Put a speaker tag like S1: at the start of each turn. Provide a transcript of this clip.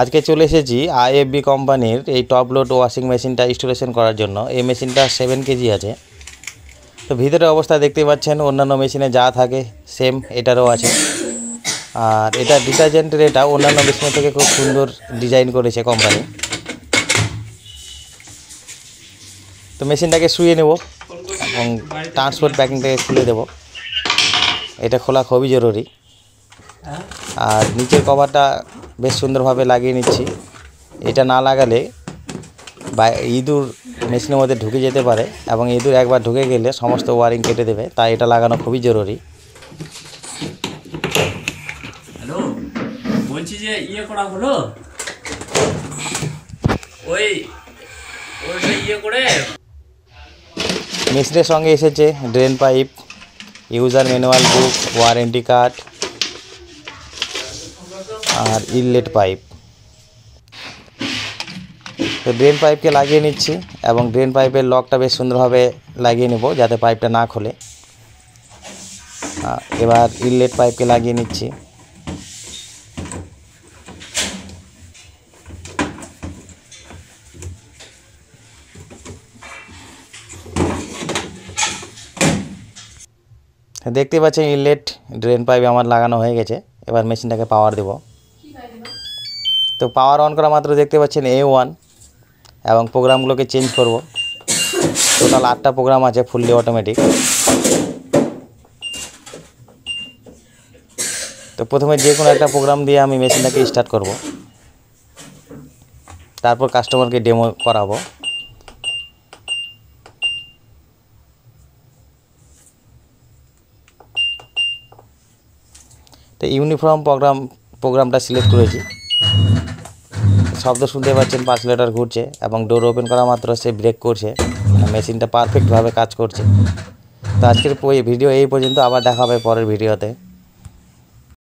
S1: আজকে চলে এসেছি আইএফবি কোম্পানির এই টপ লোড ওয়াশিং মেশিনটা ইনস্টলেশন করার জন্য। এই মেশিনটা 7 কেজি আছে। তো ভিতরে অবস্থা দেখতে পাচ্ছেন, অন্যান্য মেশিনে যা থাকে সেম এটারও আছে। আর এটা ডিটারজেন্টের, এটা অন্যান্য মেশিনের থেকে খুব সুন্দর ডিজাইন করেছে কোম্পানি। তো মেশিনটাকে শুয়ে নেব এবং ট্রান্সপোর্ট প্যাকিংটাকে খুলে দেব। এটা খোলা খুবই জরুরি। আর নিচের কভারটা বেশ সুন্দরভাবে লাগিয়ে নিচ্ছি। এটা না লাগালে বা ইঁদুর মেশিনের মধ্যে ঢুকে যেতে পারে এবং ইঁদুর একবার ঢুকে গেলে সমস্ত ওয়ারিং কেটে দেবে, তাই এটা লাগানো খুবই জরুরি।
S2: হ্যালো, বলছি যে ইয়ে করা হলো, ওইটা ইয়ে করে।
S1: মেশিনের সঙ্গে এসেছে drain pipe, user manual book, warranty card আর ইনলেট পাইপ। তো ড্রেন পাইপকে লাগিয়ে নিচ্ছি এবং ড্রেন পাইপের লকটা বেশ সুন্দরভাবে লাগিয়ে নেব যাতে পাইপটা না খোলে। এবার ইনলেট পাইপকে লাগিয়ে নিচ্ছি। দেখতে পাচ্ছেন ইনলেট ড্রেন পাইপ আমার লাগানো হয়ে গেছে। এবার মেশিনটাকে পাওয়ার দেব। তো পাওয়ার অন করা মাত্র দেখতে পাচ্ছেন A1 এবং প্রোগ্রামগুলোকে চেঞ্জ করব। টোটাল 8টা প্রোগ্রাম আছে ফুললি অটোমেটিক। তো প্রথমে যে কোনো একটা প্রোগ্রাম দিয়ে আমি মেশিনটাকে স্টার্ট করব, তারপর কাস্টমারকে ডেমো করাবো। তো ইউনিফর্ম প্রোগ্রামটা সিলেক্ট করেছি। শব্দ শুনতে পাচ্ছেন, পার্সেলেটর ঘুরছে এবং ডোর ওপেন করা মাত্র সে ব্রেক করছে। মেশিনটা পারফেক্টভাবে কাজ করছে। তো আজকের ভিডিও এই পর্যন্ত, আবার দেখা হবে পরের ভিডিওতে।